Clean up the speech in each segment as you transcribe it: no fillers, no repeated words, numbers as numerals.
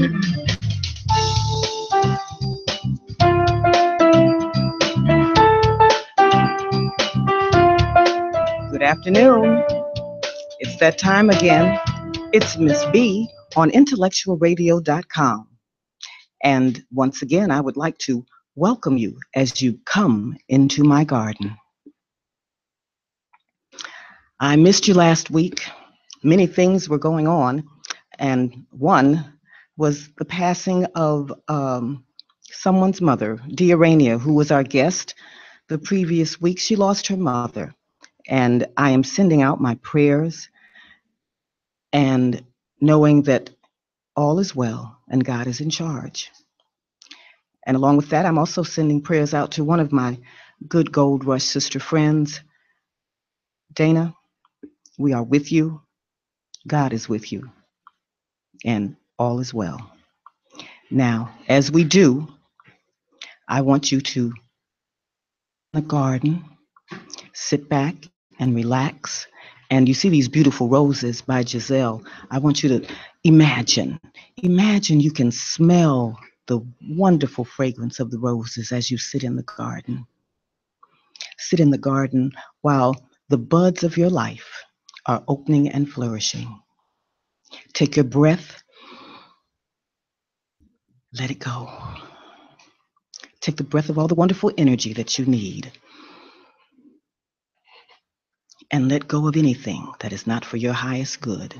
Good afternoon. It's that time again. It's Miss B on IntellectualRadio.com. And once again, I would like to welcome you as you come into my garden. I missed you last week. Many things were going on, and one was the passing of someone's mother, Diarania, who was our guest the previous week. She lost her mother, and I am sending out my prayers and knowing that all is well and God is in charge. And along with that, I'm also sending prayers out to one of my good Gold Rush sister friends, Dana. We are with you. God is with you. And all is well. Now, as we do, I want you to in the garden, sit back and relax. And you see these beautiful roses by Giselle. I want you to imagine you can smell the wonderful fragrance of the roses as you sit in the garden. Sit in the garden while the buds of your life are opening and flourishing. Take your breath, let it go. Take the breath of all the wonderful energy that you need. And let go of anything that is not for your highest good.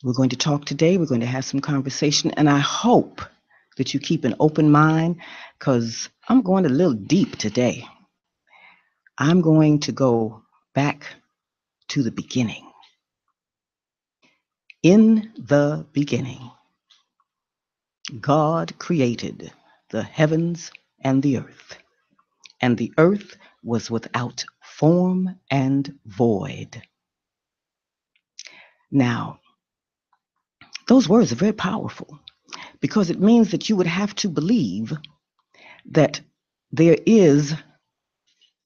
We're going to talk today. We're going to have some conversation. And I hope that you keep an open mind, because I'm going a little deep today. I'm going to go back to the beginning. In the beginning, God created the heavens and the earth was without form and void. Now, those words are very powerful, because it means that you would have to believe that there is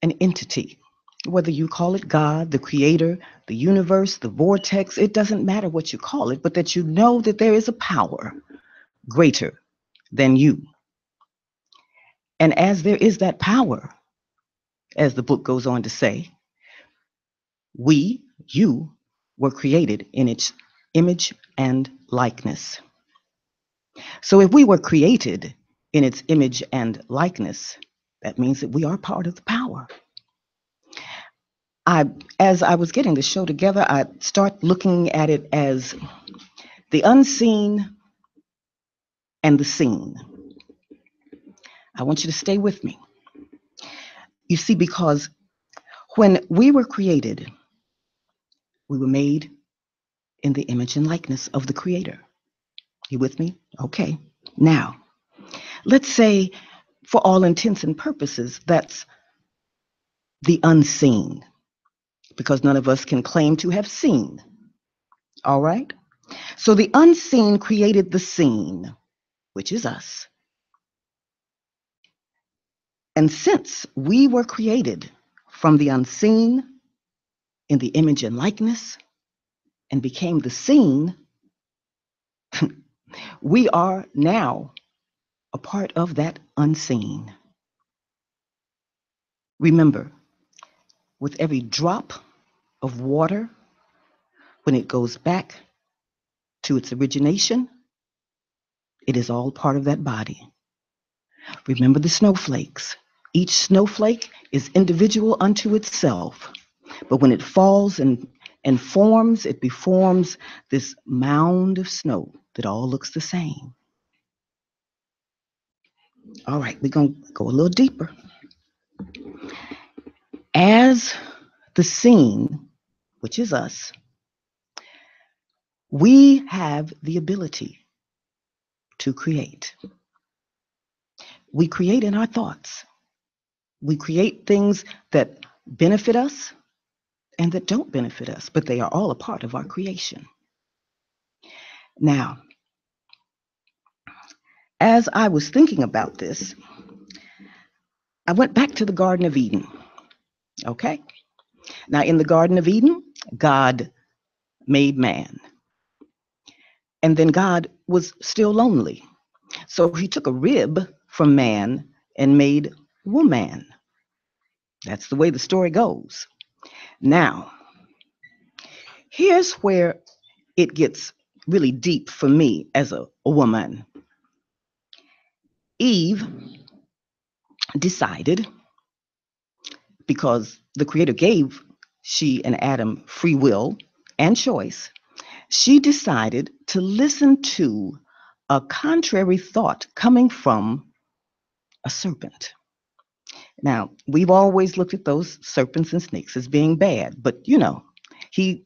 an entity, whether you call it God, the creator, the universe, the vortex, it doesn't matter what you call it, but that you know that there is a power greater than you. And as there is that power, as the book goes on to say, you were created in its image and likeness. So if we were created in its image and likeness, that means that we are part of the power. As I was getting the show together, I start looking at it as the unseen and the seen. I want you to stay with me. You see, because when we were created, we were made in the image and likeness of the Creator. You with me? Okay. Now, let's say, for all intents and purposes, that's the unseen, because none of us can claim to have seen. All right? So the unseen created the seen, which is us. And since we were created from the unseen in the image and likeness and became the seen, we are now a part of that unseen. Remember, with every drop of water, when it goes back to its origination, it is all part of that body. Remember the snowflakes. Each snowflake is individual unto itself. But when it falls and forms, it beforms this mound of snow that all looks the same. All right, we're going to go a little deeper. As the seen, which is us, we have the ability to create. We create in our thoughts. We create things that benefit us and that don't benefit us, but they are all a part of our creation. Now, as I was thinking about this, I went back to the Garden of Eden. Okay? Now, in the Garden of Eden, God made man. And then God was still lonely. So he took a rib from man and made woman. That's the way the story goes. Now, here's where it gets really deep for me as a woman. Eve decided, because the Creator gave she and Adam free will and choice, she decided to listen to a contrary thought coming from a serpent. Now, we've always looked at those serpents and snakes as being bad, but he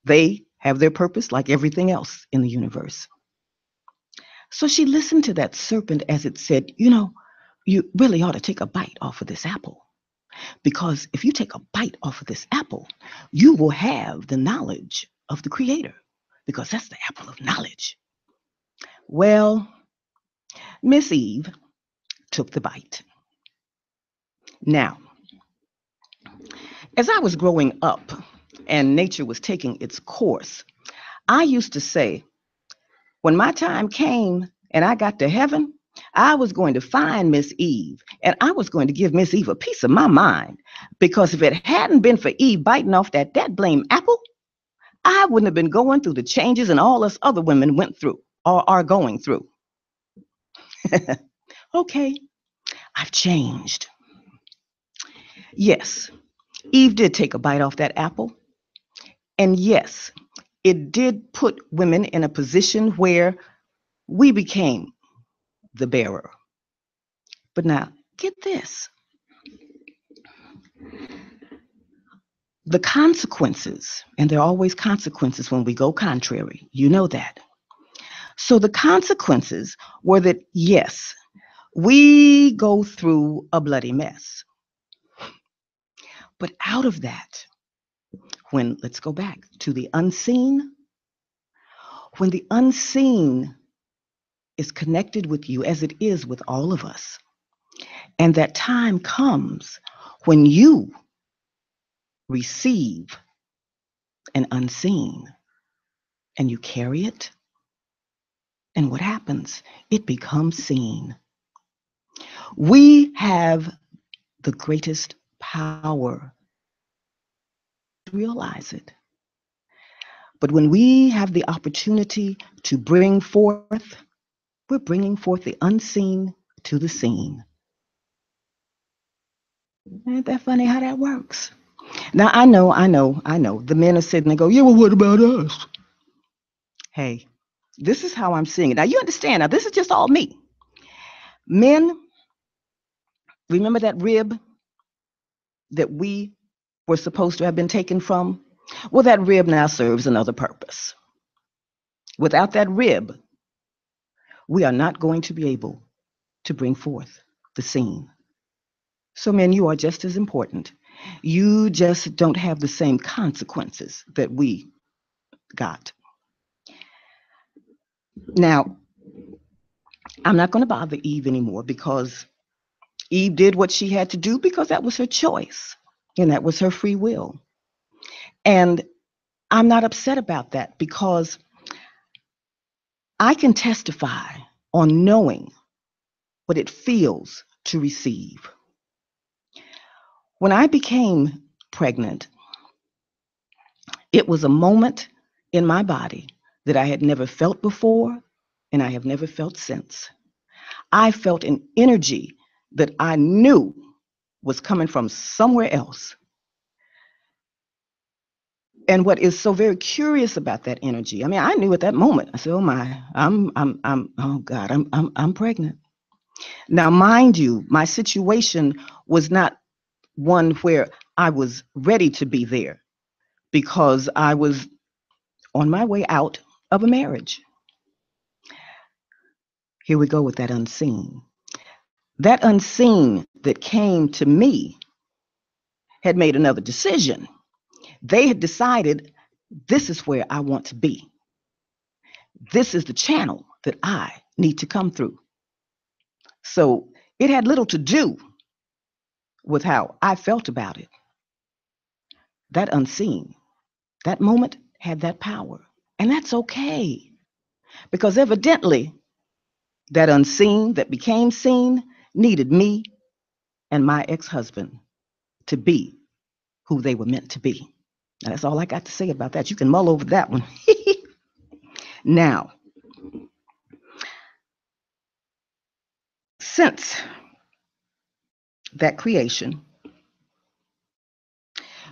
they have their purpose like everything else in the universe. So she listened to that serpent as it said, you really ought to take a bite off of this apple. Because if you take a bite off of this apple, you will have the knowledge of the Creator, because that's the apple of knowledge. Well, Miss Eve took the bite. Now, as I was growing up and nature was taking its course, I used to say, when my time came and I got to heaven, I was going to find Miss Eve and I was going to give Miss Eve a piece of my mind. Because if it hadn't been for Eve biting off that blame apple, I wouldn't have been going through the changes and all us other women went through or are going through. Okay, I've changed. Yes, Eve did take a bite off that apple. And yes, it did put women in a position where we became the bearer. But now, get this. The consequences, and there are always consequences when we go contrary. You know that. So the consequences were that, yes, we go through a bloody mess. But out of that, let's go back to the unseen, when the unseen is connected with you, as it is with all of us, and that time comes when you receive an unseen and you carry it, and what happens? It becomes seen. We have the greatest power to realize it. But when we have the opportunity to bring forth, we're bringing forth the unseen to the seen. Ain't that funny how that works? Now, I know. The men are sitting there and go, yeah, well, what about us? Hey, this is how I'm seeing it. Now, you understand. Now, this is just all me. Men, remember that rib that we were supposed to have been taken from? Well, that rib now serves another purpose. Without that rib, we are not going to be able to bring forth the seen. So, men, you are just as important. You just don't have the same consequences that we got. Now, I'm not going to bother Eve anymore, because Eve did what she had to do because that was her choice and that was her free will. And I'm not upset about that, because I can testify on knowing what it feels to receive. When I became pregnant, it was a moment in my body that I had never felt before and I have never felt since. I felt an energy that I knew was coming from somewhere else. And what is so very curious about that energy, I mean, I knew at that moment, I said, oh my, oh God, I'm pregnant. Now, mind you, my situation was not one where I was ready to be there, because I was on my way out of a marriage. Here we go with that unseen. That unseen that came to me had made another decision. They had decided, this is where I want to be. This is the channel that I need to come through. So it had little to do with how I felt about it. That unseen, that moment had that power. And that's okay. because evidently that unseen that became seen needed me and my ex-husband to be who they were meant to be. Now, that's all I got to say about that. You can mull over that one. Now, since that creation,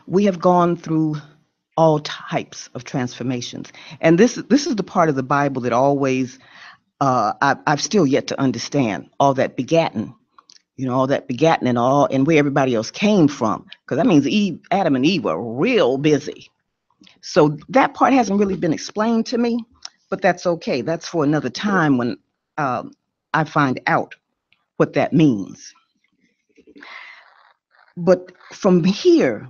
we have gone through all types of transformations. And this is the part of the Bible that always I've still yet to understand. All that begatting, all that begatting and where everybody else came from. Because that means Adam and Eve were real busy. So that part hasn't really been explained to me, but that's okay. That's for another time when I find out what that means. But from here,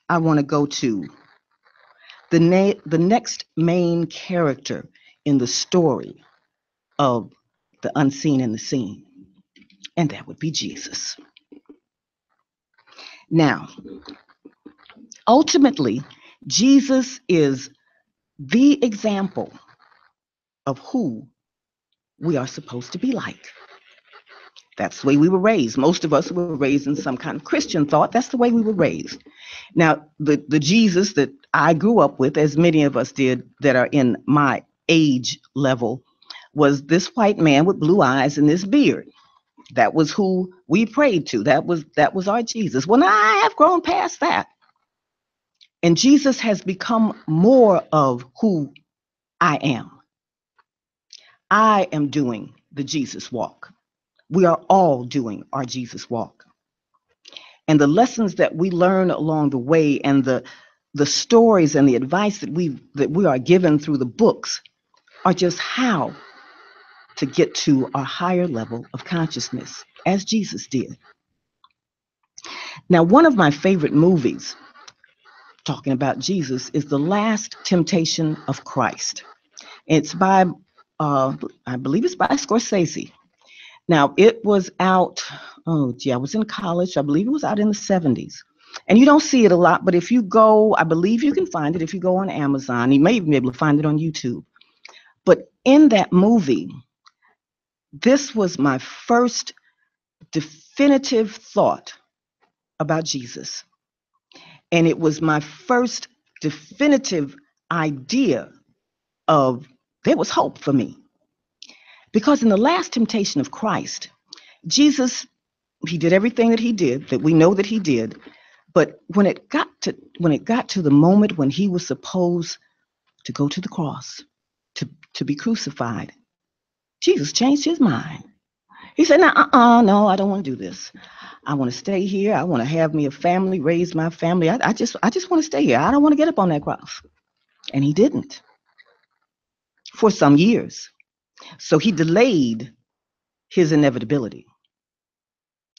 I want to go to the next main character in the story of the unseen and the seen, and that would be Jesus. Now, ultimately, Jesus is the example of who we are supposed to be like. That's the way we were raised. Most of us were raised in some kind of Christian thought. That's the way we were raised. Now, the Jesus that I grew up with, as many of us did that are in my age level, was this white man with blue eyes and this beard. That was who we prayed to. That was our Jesus. Well, now I have grown past that. And Jesus has become more of who I am. I am doing the Jesus walk. We are all doing our Jesus walk. And the lessons that we learn along the way and the stories and the advice that we are given through the books are just how to get to a higher level of consciousness, as Jesus did. Now, one of my favorite movies, talking about Jesus, is The Last Temptation of Christ. It's by, I believe it's by Scorsese. Now, it was out, I was in college. I believe it was out in the 70s. And you don't see it a lot, but if you go, I believe you can find it if you go on Amazon. You may even be able to find it on YouTube. But in that movie, this was my first definitive thought about Jesus. And it was my first definitive idea of there was hope for me. Because in the last temptation of Christ, Jesus, he did everything that he did, that we know that he did. But when it got to the moment when he was supposed to go to the cross, to be crucified, Jesus changed his mind. He said, no, I don't want to do this. I want to stay here. I want to have me a family, raise my family. I just want to stay here. I don't want to get up on that cross. And he didn't for some years. So he delayed his inevitability.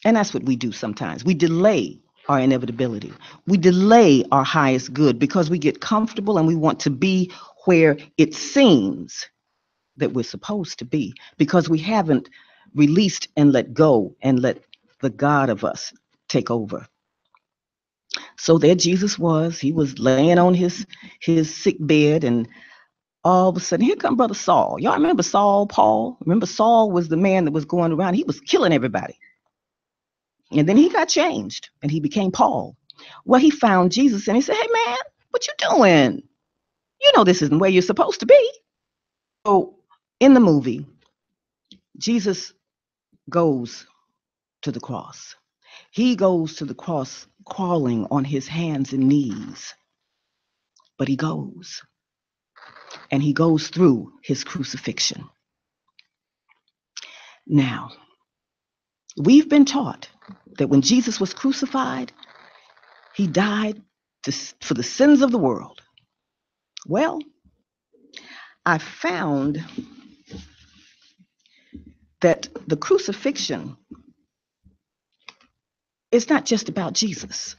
And that's what we do sometimes. We delay our inevitability. We delay our highest good because we get comfortable and we want to be where it seems that we're supposed to be because we haven't released and let go and let the God of us take over. So there Jesus was. He was laying on his sick bed, and all of a sudden, here come Brother Saul. Y'all remember Saul, Paul? Remember Saul was the man that was going around. He was killing everybody. And then he got changed, and he became Paul. Well, he found Jesus, and he said, hey, man, what you doing? You know this isn't where you're supposed to be. So in the movie, Jesus goes to the cross. He goes to the cross crawling on his hands and knees. But he goes. And he goes through his crucifixion. Now, we've been taught that when Jesus was crucified, he died for the sins of the world. Well, I found that the crucifixion is not just about Jesus.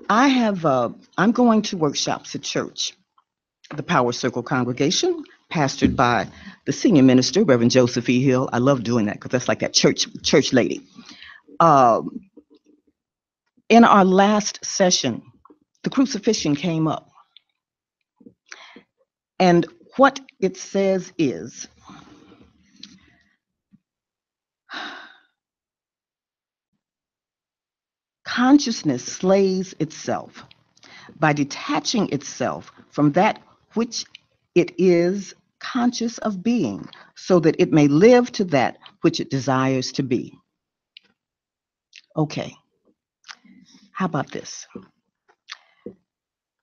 I'm going to workshops at church, the Power Circle congregation, pastored by the senior minister, Reverend Joseph E. Hill. I love doing that because that's like that church lady. In our last session, the crucifixion came up. And What it says is, consciousness slays itself by detaching itself from that which it is conscious of being, so that it may live to that which it desires to be. Okay, how about this?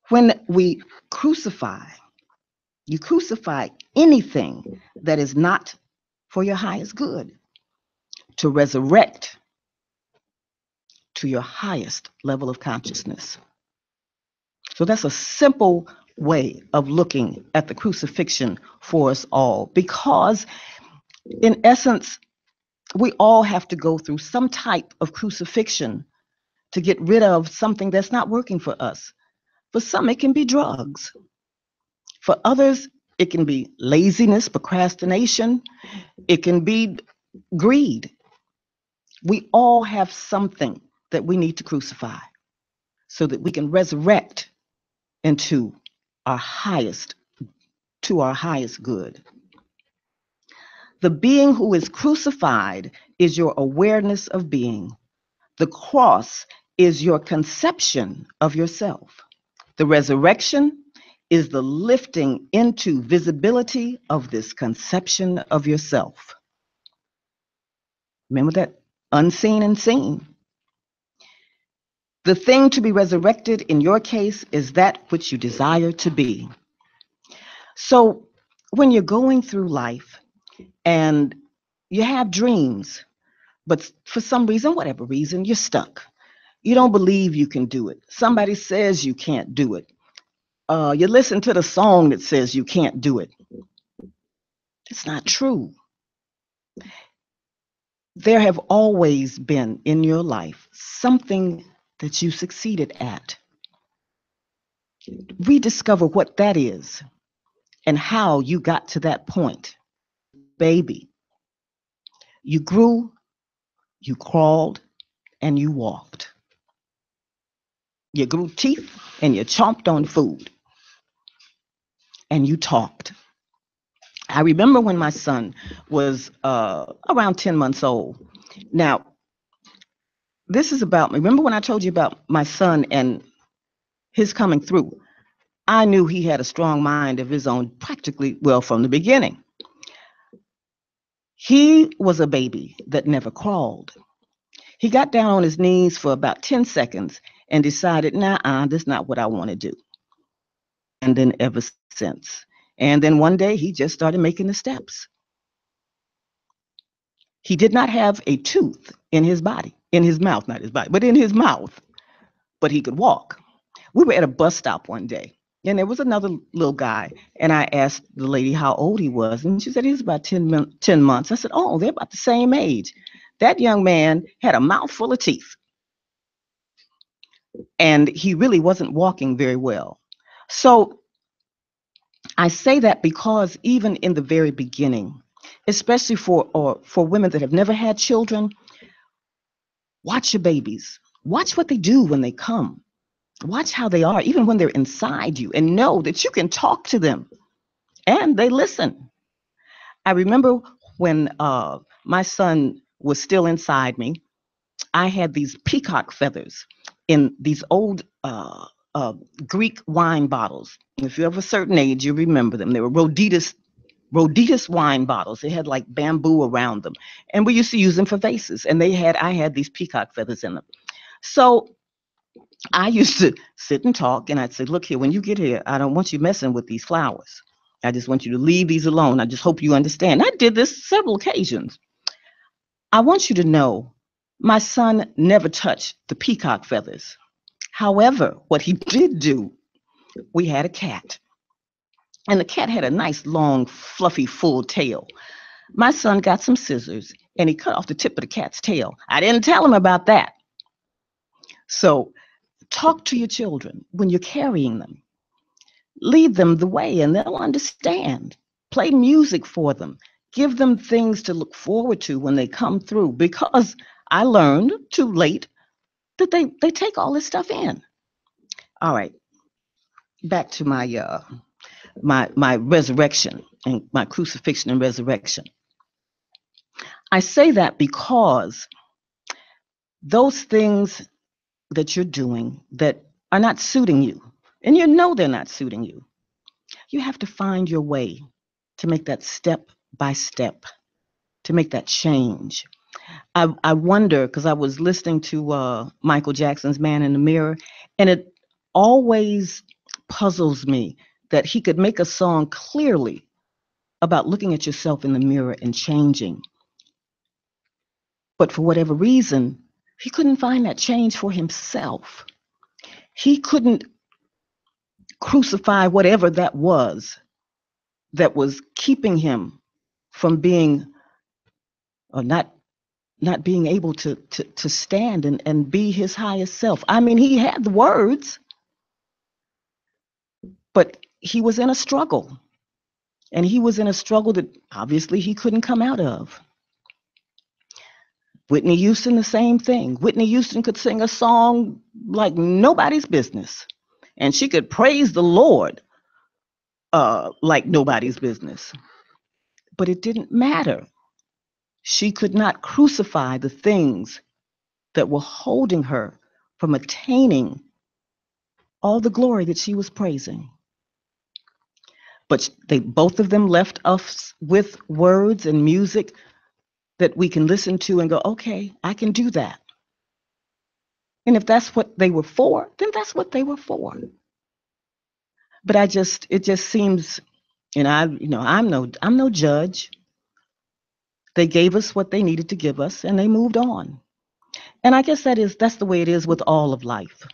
When we crucify, you crucify anything that is not for your highest good to resurrect to your highest level of consciousness. So that's a simple way of looking at the crucifixion for us all, because in essence, we all have to go through some type of crucifixion to get rid of something that's not working for us. For some, it can be drugs. For others, it can be laziness, procrastination. It can be greed. We all have something that we need to crucify so that we can resurrect into our highest, to our highest good. The being who is crucified is your awareness of being. The cross is your conception of yourself. The resurrection is the lifting into visibility of this conception of yourself. Remember that? Unseen and seen. The thing to be resurrected in your case is that which you desire to be. So when you're going through life and you have dreams, but for some reason, whatever reason, you're stuck. You don't believe you can do it. Somebody says you can't do it. You listen to the song that says you can't do it. It's not true. There have always been in your life something that you succeeded at. Rediscover what that is and how you got to that point. Baby, you grew, you crawled, and you walked. You grew teeth and you chomped on food and you talked. I remember when my son was around 10 months old. Now, this is about, remember when I told you about my son and his coming through? I knew he had a strong mind of his own practically, well, from the beginning. He was a baby that never crawled. He got down on his knees for about 10 seconds and decided, nah, this is not what I want to do. And then ever since. And then one day he just started making the steps. He did not have a tooth in his body, in his mouth, not his body, but in his mouth, but he could walk. We were at a bus stop one day, and there was another little guy, and I asked the lady how old he was, and she said he was about 10 months. I said, oh, they're about the same age. That young man had a mouthful of teeth, and he really wasn't walking very well. So I say that because even in the very beginning, especially for women that have never had children, watch your babies. Watch what they do when they come. Watch how they are, even when they're inside you, and know that you can talk to them and they listen. I remember when my son was still inside me, I had these peacock feathers in these old uh, Greek wine bottles. If you're of a certain age, you remember them. They were Roditas wine bottles. They had like bamboo around them, and we used to use them for vases. And I had these peacock feathers in them. So I used to sit and talk, and I'd say, look here, when you get here, I don't want you messing with these flowers. I just want you to leave these alone. I just hope you understand. I did this several occasions. I want you to know my son never touched the peacock feathers. However, what he did do, we had a cat, and the cat had a nice, long, fluffy, full tail. My son got some scissors, and he cut off the tip of the cat's tail. I didn't tell him about that. So talk to your children when you're carrying them. Lead them the way and they'll understand. Play music for them. Give them things to look forward to when they come through, because I learned too late that they take all this stuff in. All right, back to my resurrection and my crucifixion and resurrection. I say that because those things that you're doing that are not suiting you, and you know they're not suiting you, you have to find your way to make that step by step, to make that change. I wonder, because I was listening to Michael Jackson's Man in the Mirror, and it always puzzles me that he could make a song clearly about looking at yourself in the mirror and changing. But for whatever reason, he couldn't find that change for himself. He couldn't crucify whatever that was keeping him from being or not being able to stand and be his highest self. I mean, he had the words, but he was in a struggle. And he was in a struggle that obviously he couldn't come out of. Whitney Houston, the same thing. Whitney Houston could sing a song like nobody's business. And she could praise the Lord like nobody's business. But it didn't matter. She could not crucify the things that were holding her from attaining all the glory that she was praising. But they both of them left us with words and music that we can listen to and go, okay, I can do that. And if that's what they were for, then that's what they were for. But it just seems, and I'm no judge. They gave us what they needed to give us, and they moved on. And I guess that's the way it is with all of life.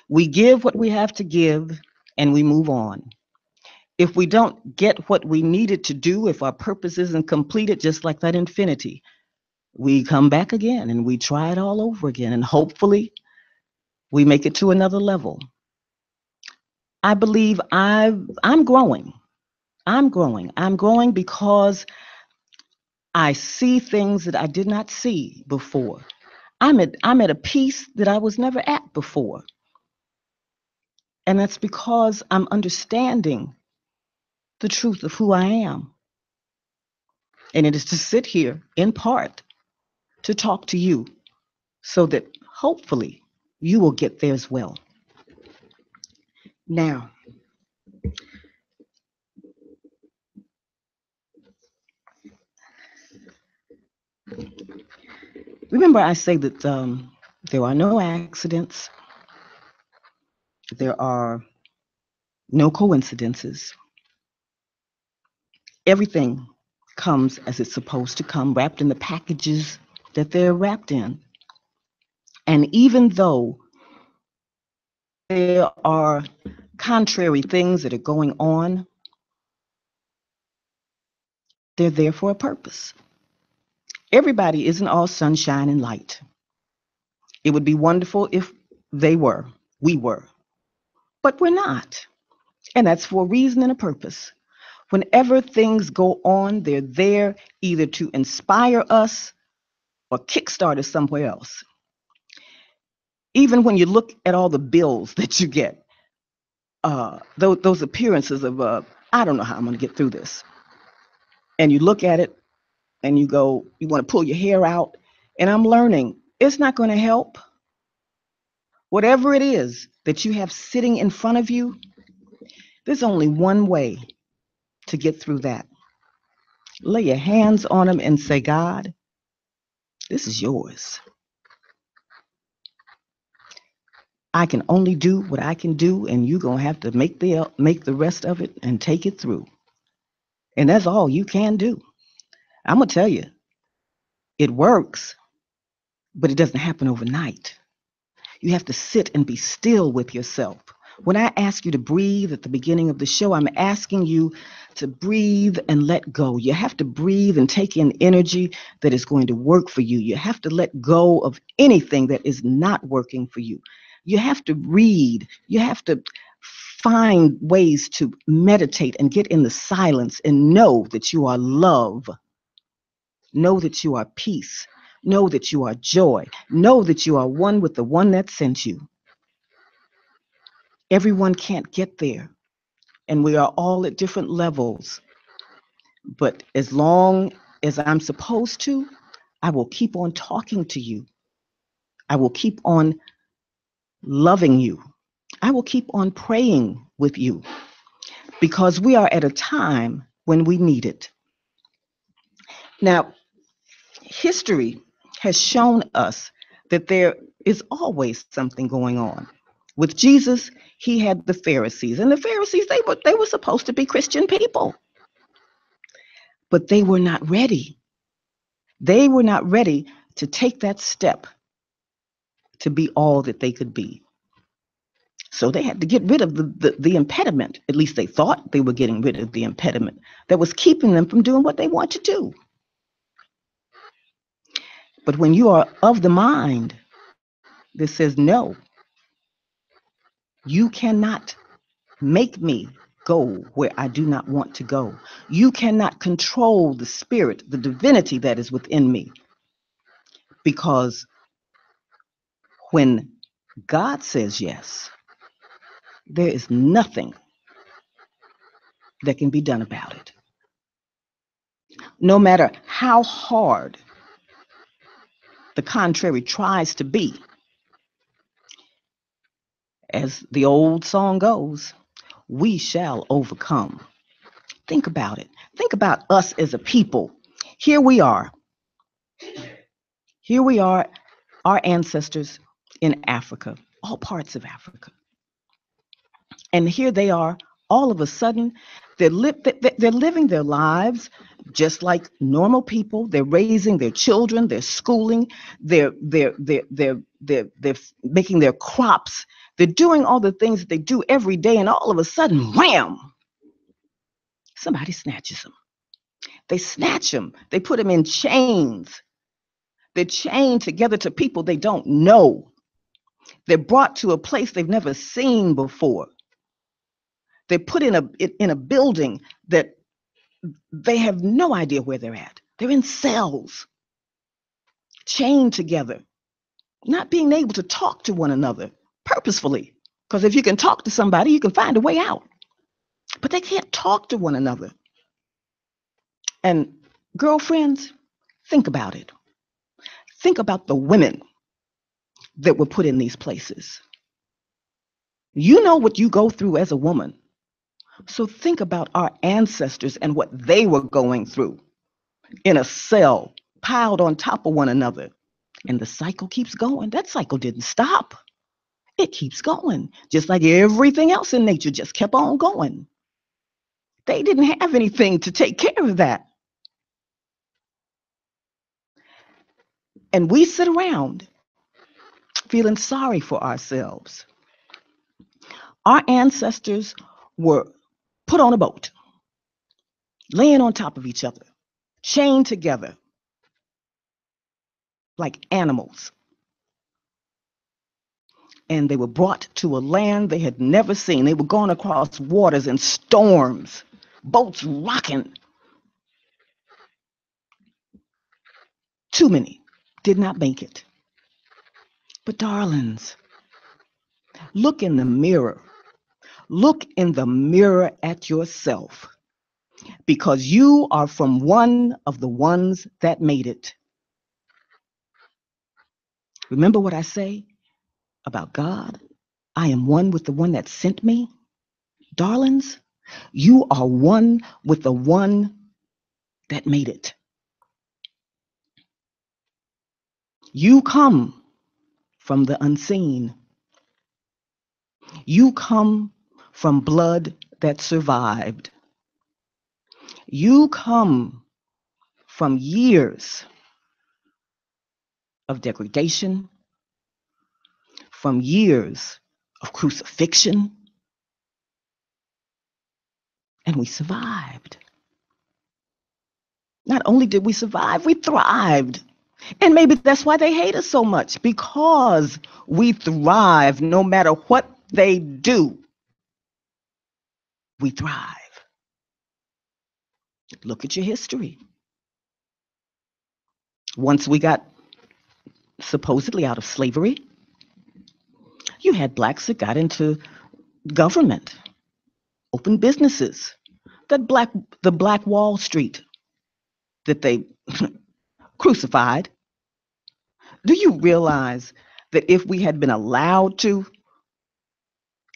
We give what we have to give, and we move on. If we don't get what we needed to do, if our purpose isn't completed, just like that infinity, we come back again and we try it all over again. And hopefully we make it to another level. I believe I'm growing. I'm growing. I'm growing because I see things that I did not see before. I'm at a peace that I was never at before. And that's because I'm understanding the truth of who I am. And it is to sit here in part to talk to you so that hopefully you will get there as well. Now, remember I say that there are no accidents, there are no coincidences. Everything comes as it's supposed to come, wrapped in the packages that they're wrapped in. And even though there are contrary things that are going on, they're there for a purpose. Everybody isn't all sunshine and light. It would be wonderful if we were, but we're not. And that's for a reason and a purpose. Whenever things go on, they're there either to inspire us or kickstart us somewhere else. Even when you look at all the bills that you get, those appearances of, I don't know how I'm going to get through this. And you look at it and you go, you want to pull your hair out. And I'm learning it's not going to help. Whatever it is that you have sitting in front of you, there's only one way to get through that. Lay your hands on them and say, God, this is yours. I can only do what I can do, and you're going to have to make the rest of it and take it through. And that's all you can do. I'm going to tell you, it works, but it doesn't happen overnight. You have to sit and be still with yourself. When I ask you to breathe at the beginning of the show, I'm asking you to breathe and let go. You have to breathe and take in energy that is going to work for you. You have to let go of anything that is not working for you. You have to read. You have to find ways to meditate and get in the silence and know that you are love. Know that you are peace. Know that you are joy. Know that you are one with the one that sent you. Everyone can't get there. and we are all at different levels. But as long as I'm supposed to, I will keep on talking to you. I will keep on loving you. I will keep on praying with you because we are at a time when we need it. Now, history has shown us that there is always something going on. With Jesus, he had the Pharisees, and the Pharisees they were supposed to be Christian people, but they were not ready. They were not ready to take that step to be all that they could be. So they had to get rid of the impediment. At least they thought they were getting rid of the impediment that was keeping them from doing what they want to do. But when you are of the mind that says, no, you cannot make me go where I do not want to go. You cannot control the spirit, the divinity that is within me. Because when God says yes, there is nothing that can be done about it. No matter how hard the contrary tries to be, as the old song goes, we shall overcome. Think about it. Think about us as a people. Here we are. Here we are, our ancestors in Africa, all parts of Africa. And here they are, all of a sudden, they're living their lives just like normal people. They're raising their children, they're schooling, they're making their crops. They're doing all the things that they do every day, and all of a sudden, wham! Somebody snatches them. They snatch them. They put them in chains. They're chained together to people they don't know. They're brought to a place they've never seen before. They're put in a building that they have no idea where they're at. They're in cells, chained together, not being able to talk to one another purposefully. Because if you can talk to somebody, you can find a way out. But they can't talk to one another. And girlfriends, think about it. Think about the women that were put in these places. You know what you go through as a woman. So think about our ancestors and what they were going through in a cell, piled on top of one another. And the cycle keeps going. That cycle didn't stop. It keeps going, just like everything else in nature just kept on going. They didn't have anything to take care of that. And we sit around feeling sorry for ourselves. Our ancestors were put on a boat, laying on top of each other, chained together like animals. And they were brought to a land they had never seen. They were going across waters and storms, boats rocking. Too many did not make it. But darlings, look in the mirror. Look in the mirror at yourself, because you are from one of the ones that made it. Remember what I say about God? I am one with the one that sent me. Darlings, you are one with the one that made it. You come from the unseen. You come from blood that survived. You come from years of degradation, from years of crucifixion, and we survived. Not only did we survive, we thrived. And maybe that's why they hate us so much, because we thrive no matter what they do. We thrive. Look at your history. Once we got supposedly out of slavery, you had blacks that got into government. open businesses, that the Black Wall Street that they crucified. Do you realize that if we had been allowed to,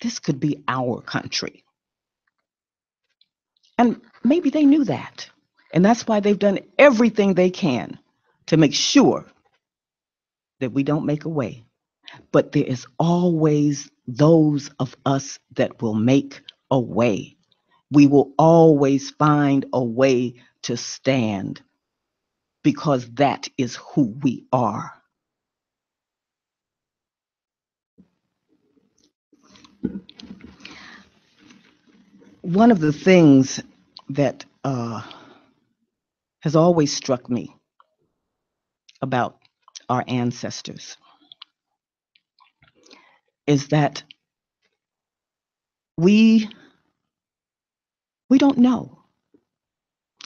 this could be our country? And maybe they knew that. And that's why they've done everything they can to make sure that we don't make a way. But there is always those of us that will make a way. We will always find a way to stand because that is who we are. One of the things that has always struck me about our ancestors is that we we don't know.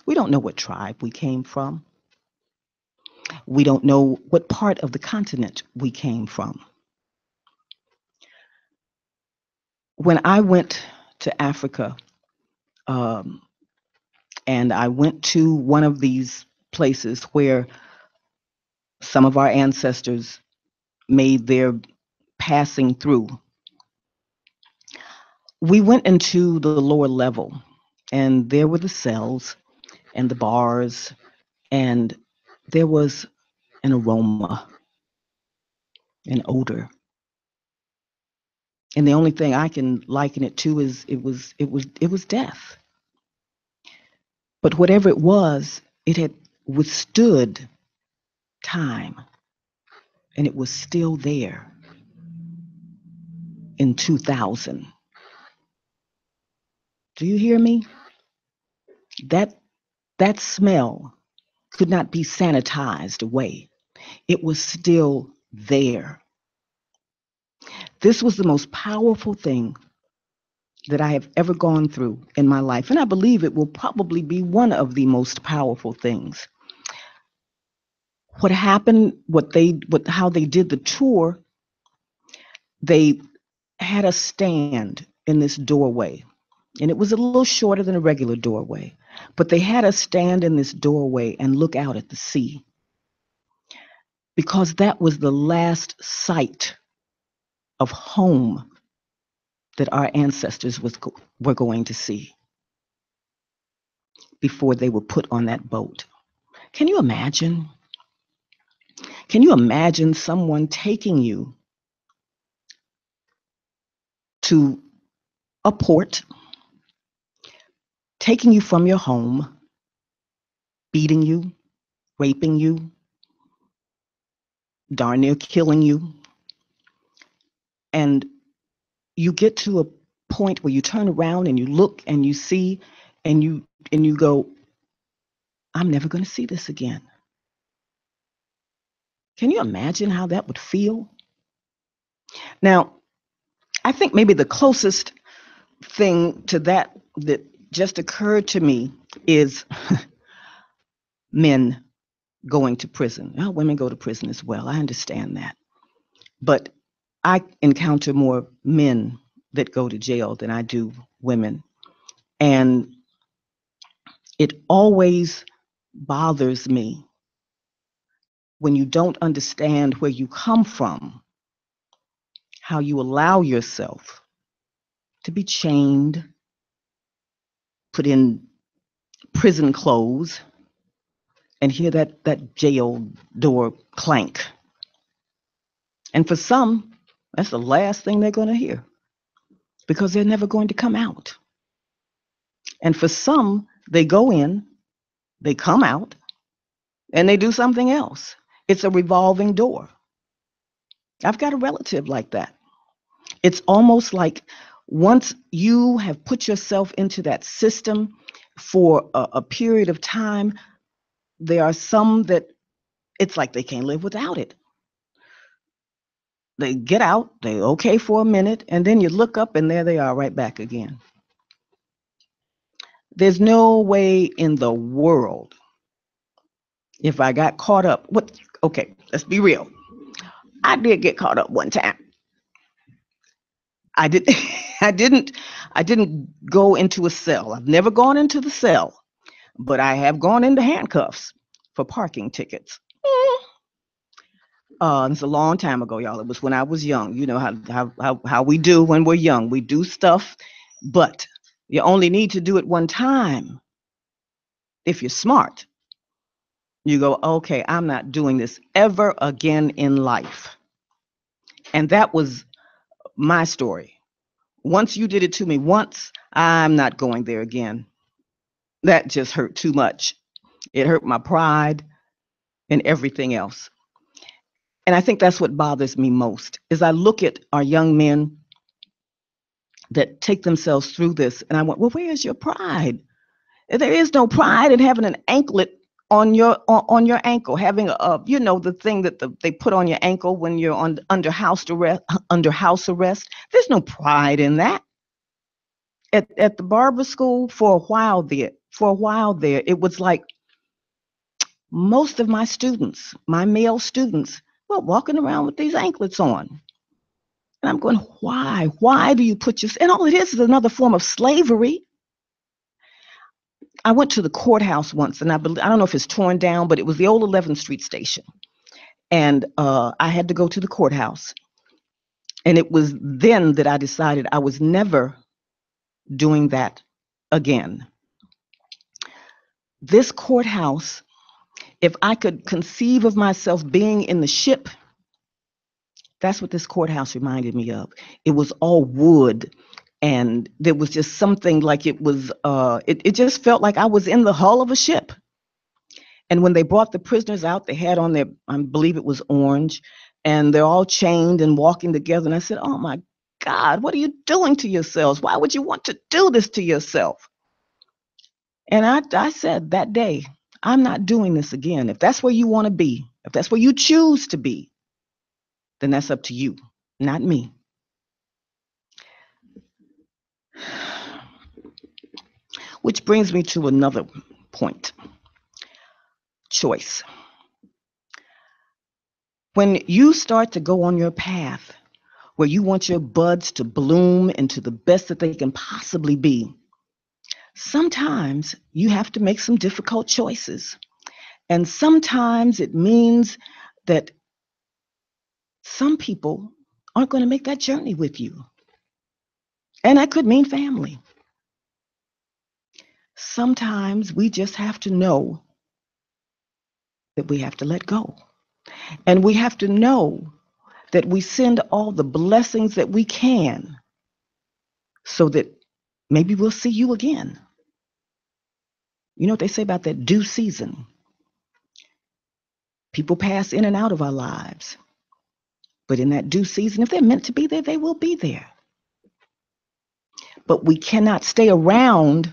We don't know what tribe we came from. We don't know what part of the continent we came from. When I went to Africa, um, and I went to one of these places where some of our ancestors made their passing through, we went into the lower level, and there were the cells and the bars, and there was an aroma, an odor. And the only thing I can liken it to is it was death. But whatever it was, it had withstood time, and it was still there in 2000. Do you hear me? That that smell could not be sanitized away. It was still there. This was the most powerful thing that I have ever gone through in my life, and I believe it will probably be one of the most powerful things. What happened, how they did the tour, they had us stand in this doorway, and it was a little shorter than a regular doorway, but they had us stand in this doorway and look out at the sea because that was the last sight of home that our ancestors were going to see before they were put on that boat. Can you imagine? Can you imagine someone taking you to a port, taking you from your home, beating you, raping you, darn near killing you, and you get to a point where you turn around and you look and you see and you go, I'm never going to see this again. Can you imagine how that would feel? Now, I think maybe the closest thing to that that just occurred to me is men going to prison. Well, women go to prison as well. I understand that. But I encounter more men that go to jail than I do women. And it always bothers me when you don't understand where you come from, how you allow yourself to be chained, put in prison clothes, and hear that jail door clank. And for some, that's the last thing they're going to hear because they're never going to come out. And for some, they go in, they come out, and they do something else. It's a revolving door. I've got a relative like that. It's almost like once you have put yourself into that system for a period of time, there are some that it's like they can't live without it. They get out, they're okay for a minute, and then you look up and there they are right back again. There's no way in the world, if I got caught up, okay, let's be real. I did get caught up one time. I did. I didn't go into a cell. I've never gone into the cell, but I have gone into handcuffs for parking tickets. It's a long time ago, y'all. It was when I was young. You know how we do when we're young. We do stuff, but you only need to do it one time. If you're smart, you go, okay, I'm not doing this ever again in life. And that was my story. Once you did it to me once, I'm not going there again. That just hurt too much. It hurt my pride and everything else. And I think that's what bothers me most is I look at our young men that take themselves through this and I went, well, where's your pride? There is no pride in having an anklet on your ankle, having the thing that they put on your ankle when you're under house arrest. Under house arrest, there's no pride in that. At the barber school for a while there, it was like most of my students, my male students, were walking around with these anklets on. And I'm going, why? Why do you put your, and all it is another form of slavery. I went to the courthouse once, and I don't know if it's torn down, but it was the old 11th Street station. And I had to go to the courthouse. And it was then that I decided I was never doing that again. This courthouse, if I could conceive of myself being in the ship, that's what this courthouse reminded me of. It was all wood, and there was just something like it was, it just felt like I was in the hull of a ship. And when they brought the prisoners out, they had on their, I believe it was orange, and they're all chained and walking together. And I said, oh my God, what are you doing to yourselves? Why would you want to do this to yourself? And I said that day, I'm not doing this again. If that's where you want to be, if that's where you choose to be, then that's up to you, not me. Which brings me to another point: choice. When you start to go on your path where you want your buds to bloom into the best that they can possibly be, sometimes you have to make some difficult choices. And sometimes it means that some people aren't going to make that journey with you. And that could mean family. Sometimes we just have to know that we have to let go. And we have to know that we send all the blessings that we can so that maybe we'll see you again. You know what they say about that due season? People pass in and out of our lives. But in that due season, if they're meant to be there, they will be there. But we cannot stay around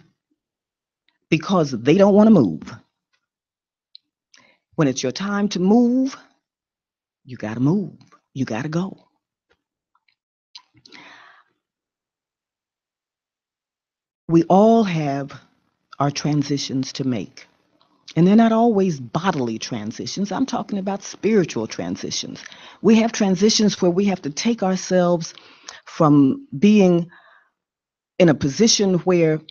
because they don't want to move. When it's your time to move, you got to move. You got to go. We all have our transitions to make. And they're not always bodily transitions. I'm talking about spiritual transitions. We have transitions where we have to take ourselves from being in a position where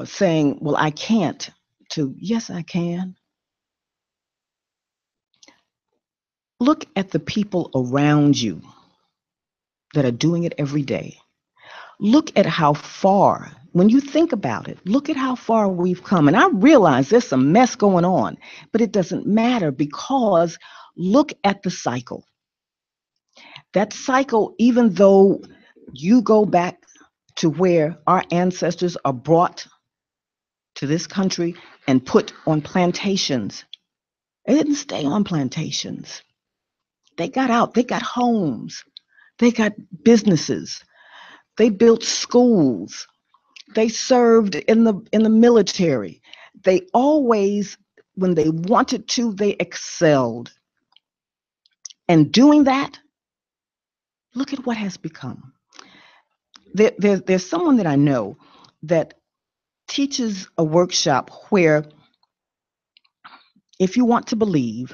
saying, well, I can't, to yes, I can. Look at the people around you that are doing it every day. Look at how far, when you think about it, look at how far we've come. And I realize there's some mess going on, but it doesn't matter because look at the cycle. That cycle, even though you go back to where our ancestors are brought to this country and put on plantations, they didn't stay on plantations. They got out, they got homes, they got businesses, they built schools, they served in the military. They always, when they wanted to, they excelled. And doing that, look at what has become. There's someone that I know that teaches a workshop where if you want to believe,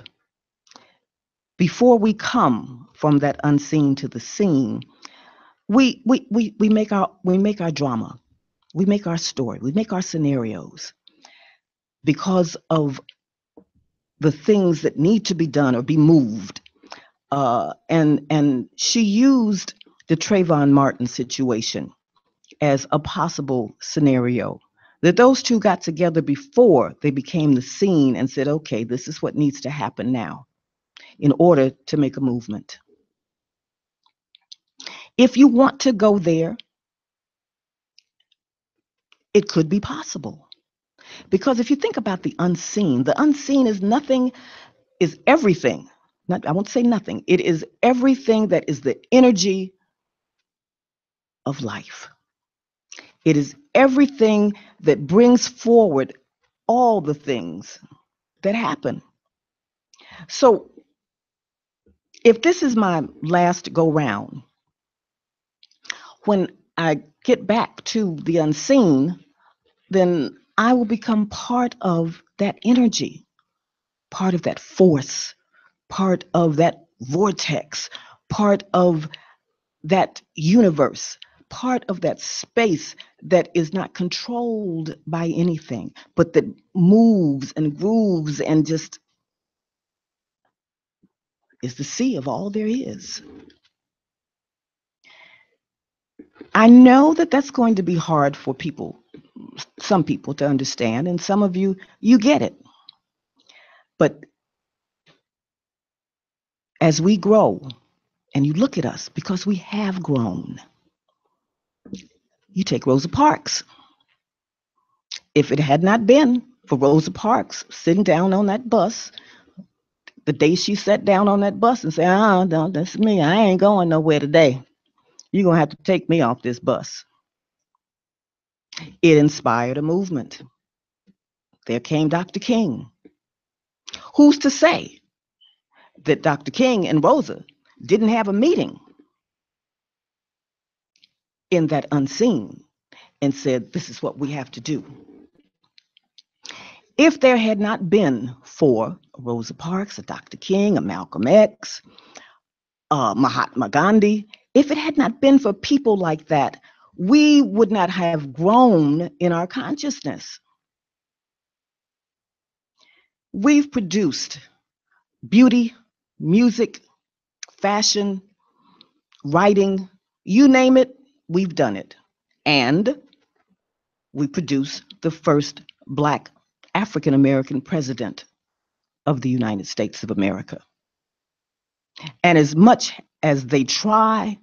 before we come from that unseen to the seen, We make our drama. We make our story. We make our scenarios because of the things that need to be done or be moved. And she used the Trayvon Martin situation as a possible scenario. That those two got together before they became the scene and said, okay, this is what needs to happen now in order to make a movement. If you want to go there, it could be possible. Because if you think about the unseen is nothing, is everything. Not, I won't say nothing. It is everything that is the energy of life. It is everything that brings forward all the things that happen. So if this is my last go round, when I get back to the unseen, then I will become part of that energy, part of that force, part of that vortex, part of that universe, part of that space that is not controlled by anything, but that moves and grooves and just is the sea of all there is. I know that that's going to be hard for people, some people to understand, and some of you, you get it. But as we grow, and you look at us, because we have grown, you take Rosa Parks. If it had not been for Rosa Parks sitting down on that bus, the day she sat down on that bus and said, oh, no, that's me. I ain't going nowhere today. You're going to have to take me off this bus. It inspired a movement. There came Dr. King. Who's to say that Dr. King and Rosa didn't have a meeting in that unseen and said, this is what we have to do? If there had not been for Rosa Parks, a Dr. King, a Malcolm X, Mahatma Gandhi, if it had not been for people like that, we would not have grown in our consciousness. We've produced beauty, music, fashion, writing, you name it, we've done it. And we produced the first Black African American president of the United States of America. And as much as they try,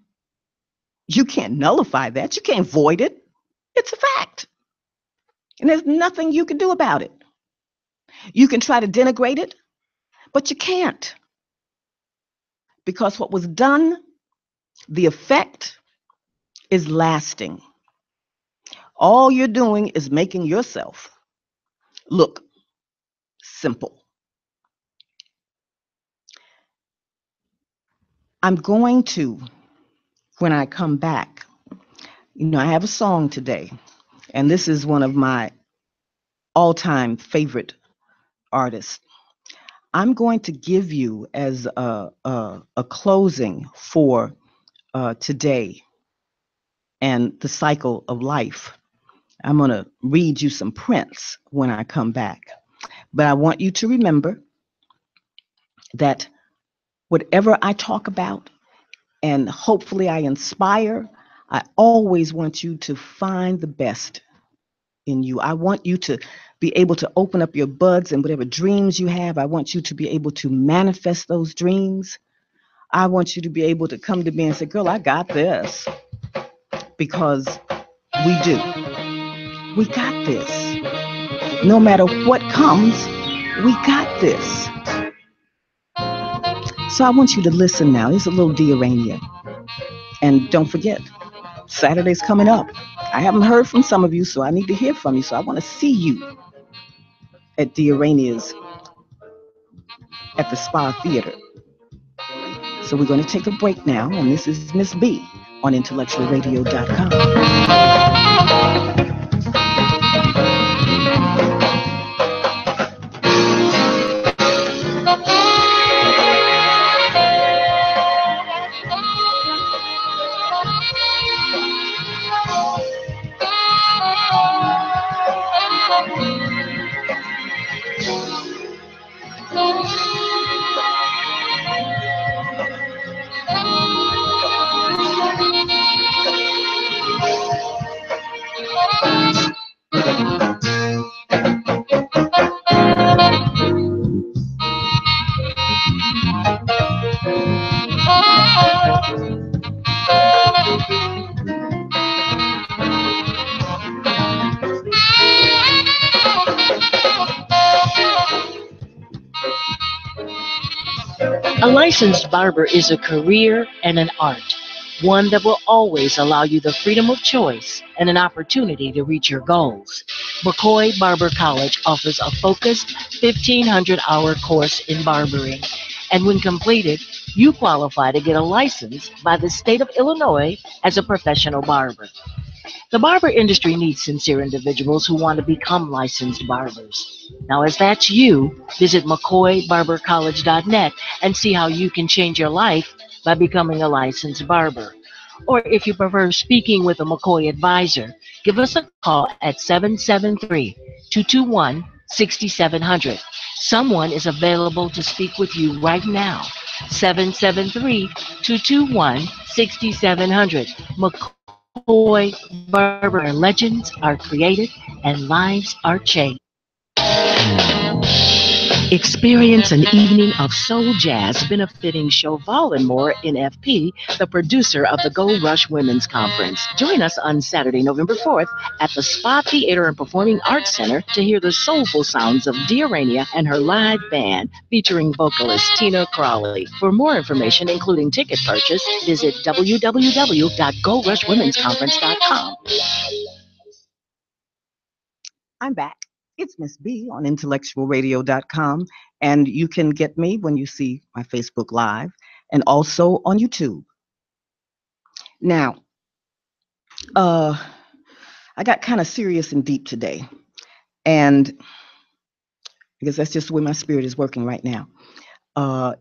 you can't nullify that. You can't void it. It's a fact. And there's nothing you can do about it. You can try to denigrate it, but you can't. Because what was done, the effect is lasting. All you're doing is making yourself look simple. I'm going to, when I come back, I have a song today, and this is one of my all-time favorite artists. I'm going to give you as a closing for today and the cycle of life. I'm going to read you some Prince when I come back. But I want you to remember that whatever I talk about and hopefully I inspire, I always want you to find the best in you. I want you to be able to open up your buds and whatever dreams you have. I want you to be able to manifest those dreams. I want you to be able to come to me and say, girl, I got this. Because we do. We got this. No matter what comes, we got this. So I want you to listen now. This is a little Diarrhea. And don't forget, Saturday's coming up. I haven't heard from some of you, so I need to hear from you. So I want to see you at Diarrhea's at the Spa Theater. So we're going to take a break now, and this is Miss B on IntellectualRadio.com. A licensed barber is a career and an art, one that will always allow you the freedom of choice and an opportunity to reach your goals. McCoy Barber College offers a focused 1,500-hour course in barbering, and when completed, you qualify to get a license by the state of Illinois as a professional barber. The barber industry needs sincere individuals who want to become licensed barbers. Now, if that's you, visit McCoyBarberCollege.net and see how you can change your life by becoming a licensed barber. Or if you prefer speaking with a McCoy advisor, give us a call at 773-221-6700. Someone is available to speak with you right now. 773-221-6700. McCoy Barber, where legends are created and lives are changed. Experience an evening of soul jazz benefiting Chauvel and More NFP, the producer of the Gold Rush Women's Conference. Join us on Saturday, November 4th at the Spa Theater and Performing Arts Center to hear the soulful sounds of Diarania and her live band featuring vocalist Tina Crawley. For more information, including ticket purchase, visit www.goldrushwomensconference.com. I'm back. It's Miss B on IntellectualRadio.com, and you can get me when you see my Facebook Live and also on YouTube. Now, I got kind of serious and deep today, and because that's just the way my spirit is working right now.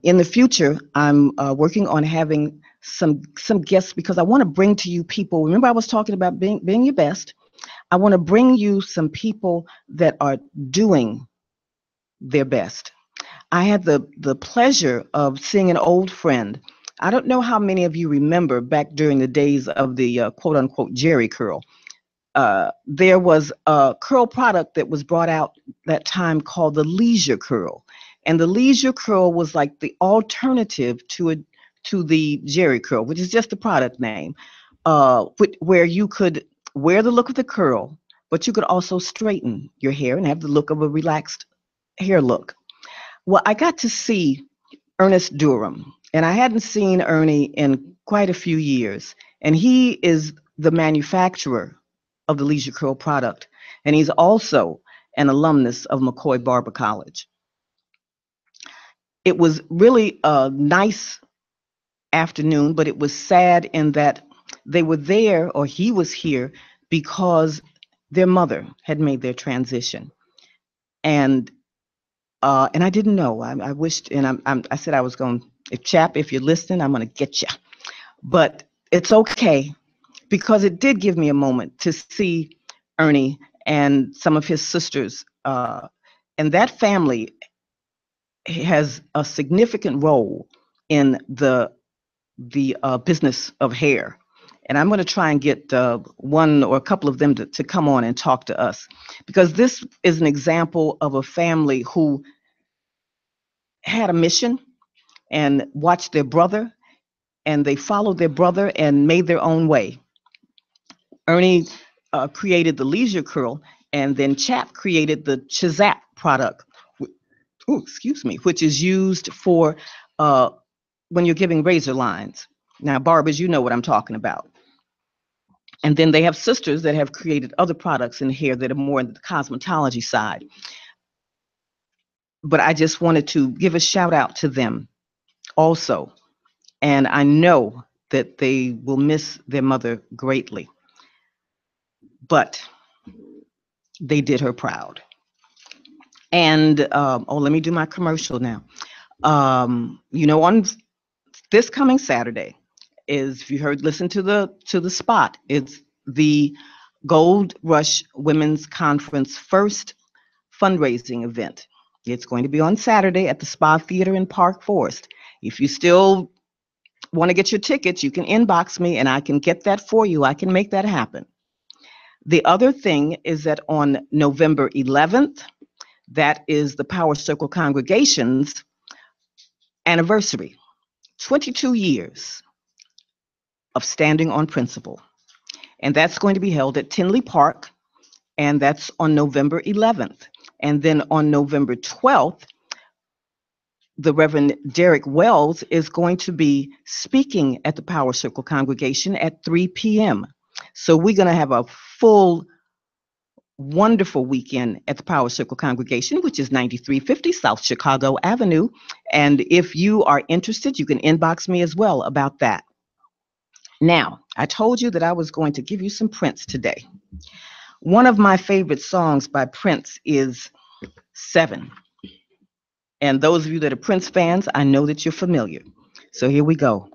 In the future, I'm working on having some guests because I want to bring to you people. Remember, I was talking about being your best. I want to bring you some people that are doing their best. I had the pleasure of seeing an old friend. I don't know how many of you remember back during the days of the quote unquote Jerry curl. There was a curl product that was brought out that time called the leisure curl. And the leisure curl was like the alternative to the Jerry curl, which is just the product name, where you could wear the look of the curl, but you could also straighten your hair and have the look of a relaxed hair look. Well, I got to see Ernest Durham, and I hadn't seen Ernie in quite a few years. And he is the manufacturer of the Leisure Curl product, and he's also an alumnus of McCoy Barber College. It was really a nice afternoon, but it was sad in that they were there, or he was here, because their mother had made their transition. And I didn't know. I wished, and I said I was going. If Chap, if you're listening, I'm going to get you. But it's okay because it did give me a moment to see Ernie and some of his sisters, and that family has a significant role in the business of hair. And I'm going to try and get one or a couple of them to come on and talk to us, because this is an example of a family who had a mission and watched their brother, and they followed their brother and made their own way. Ernie created the leisure curl, and then Chap created the Chizap product, excuse me, which is used for when you're giving razor lines. Now, barbers, you know what I'm talking about. And then they have sisters that have created other products in hair that are more in the cosmetology side. But I just wanted to give a shout out to them also. And I know that they will miss their mother greatly. But they did her proud. And let me do my commercial now. On this coming Saturday is, if you heard, listen to the spot. It's the Gold Rush Women's Conference first fundraising event. It's going to be on Saturday at the Spa Theater in Park Forest. If you still want to get your tickets, you can inbox me and I can get that for you. I can make that happen. The other thing is that on November 11th, that is the Power Circle Congregation's anniversary, 22 years of standing on principle. And that's going to be held at Tinley Park, and that's on November 11th. And then on November 12th, the Reverend Derek Wells is going to be speaking at the Power Circle Congregation at 3 p.m. So we're going to have a full, wonderful weekend at the Power Circle Congregation, which is 9350 South Chicago Avenue. And if you are interested, you can inbox me as well about that. Now, I told you that I was going to give you some Prince today. One of my favorite songs by Prince is 7. And those of you that are Prince fans, I know that you're familiar. So here we go.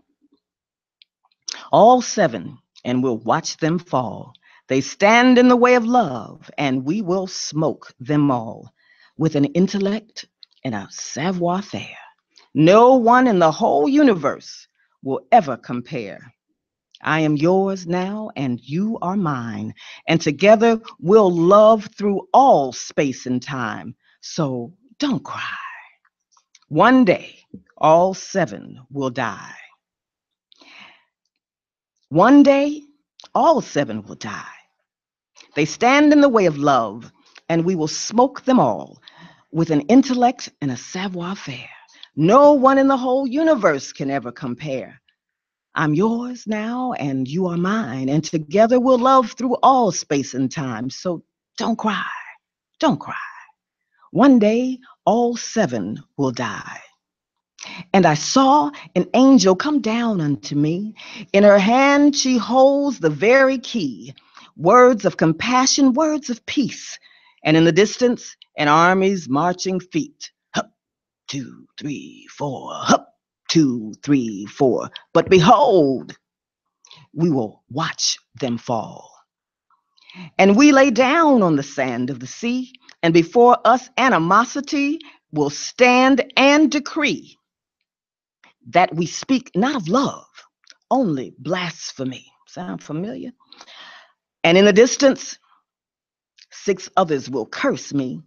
All 7, and we'll watch them fall. They stand in the way of love, and we will smoke them all. With an intellect and a savoir-faire, no one in the whole universe will ever compare. I am yours now, and you are mine. And together we'll love through all space and time. So don't cry. One day, all 7 will die. One day, all 7 will die. They stand in the way of love, and we will smoke them all. With an intellect and a savoir-faire, no one in the whole universe can ever compare. I'm yours now, and you are mine, and together we'll love through all space and time. So don't cry, don't cry. One day, all 7 will die. And I saw an angel come down unto me. In her hand she holds the very key. Words of compassion, words of peace. And in the distance, an army's marching feet. Hup, 2, 3, 4. Hup, 2, 3, 4. But behold, we will watch them fall. And we lay down on the sand of the sea, and before us animosity will stand and decree that we speak not of love, only blasphemy. Sound familiar? And in the distance, 6 others will curse me,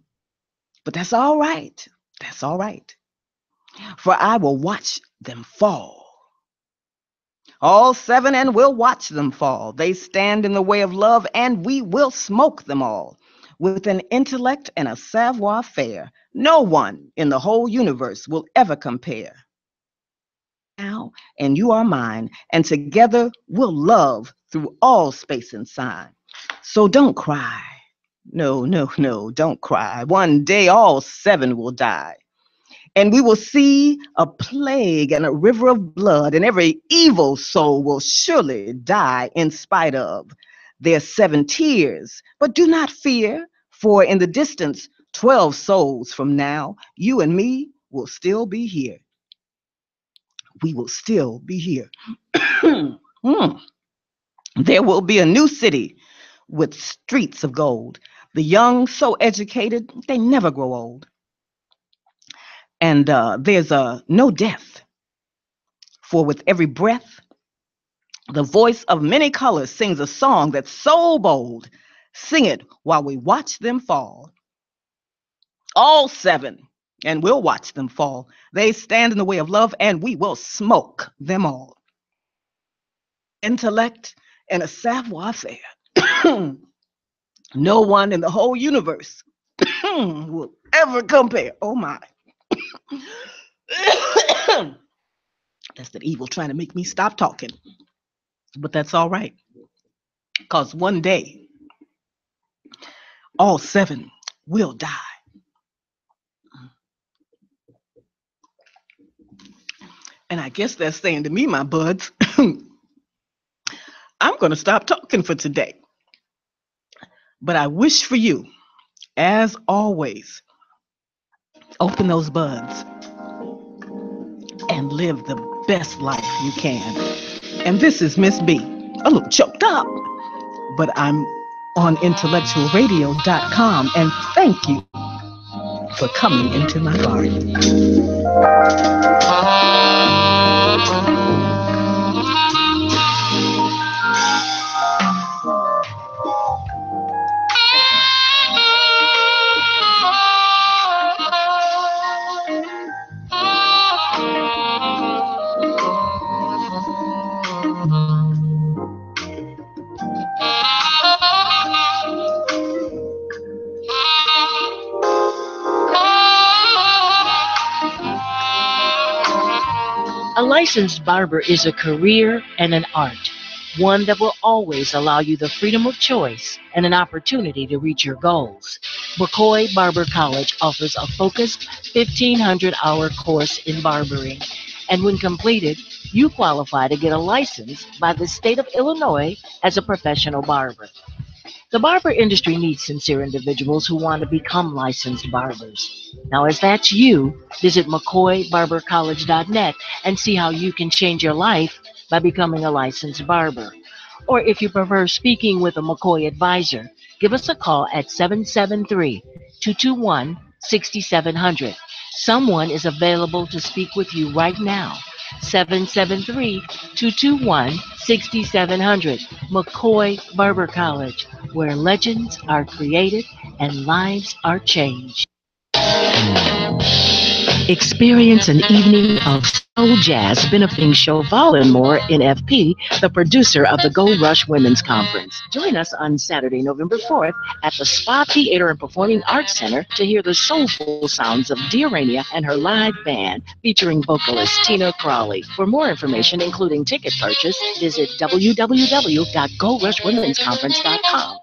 but that's all right. That's all right. For I will watch them fall. All 7, and we'll watch them fall. They stand in the way of love, and we will smoke them all. With an intellect and a savoir-faire, no one in the whole universe will ever compare. Now, and you are mine, and together we'll love through all space and time. So don't cry. No, no, no, don't cry. One day all 7 will die. And we will see a plague and a river of blood, and every evil soul will surely die in spite of their 7 tears. But do not fear, for in the distance, 12 souls from now, you and me will still be here. We will still be here. There will be a new city with streets of gold. The young, so educated, they never grow old. And there's no death, for with every breath, the voice of many colors sings a song that's so bold. Sing it while we watch them fall. All 7, and we'll watch them fall. They stand in the way of love, and we will smoke them all. Intellect and a savoir-faire. No one in the whole universe will ever compare. Oh my. That's that evil trying to make me stop talking. But that's all right. Because one day, all 7 will die. And I guess that's saying to me, my buds, I'm going to stop talking for today. But I wish for you, as always, open those buds and live the best life you can. And this is Miss B, a little choked up, but I'm on IntellectualRadio.com, and thank you for coming into my garden. A licensed barber is a career and an art, one that will always allow you the freedom of choice and an opportunity to reach your goals. McCoy Barber College offers a focused 1,500-hour course in barbering, and when completed, you qualify to get a license by the state of Illinois as a professional barber. The barber industry needs sincere individuals who want to become licensed barbers. Now, if that's you, visit McCoyBarberCollege.net and see how you can change your life by becoming a licensed barber. Or if you prefer speaking with a McCoy advisor, give us a call at 773-221-6700. Someone is available to speak with you right now. 773-221-6700. McCoy Barber College, where legends are created and lives are changed. Experience an evening of soul jazz benefiting Chauvel and more in FP, the producer of the Gold Rush Women's Conference. Join us on Saturday, November 4th at the Spa Theater and Performing Arts Center to hear the soulful sounds of Diarrhea and her live band featuring vocalist Tina Crawley. For more information, including ticket purchase, visit www.goldrushwomensconference.com.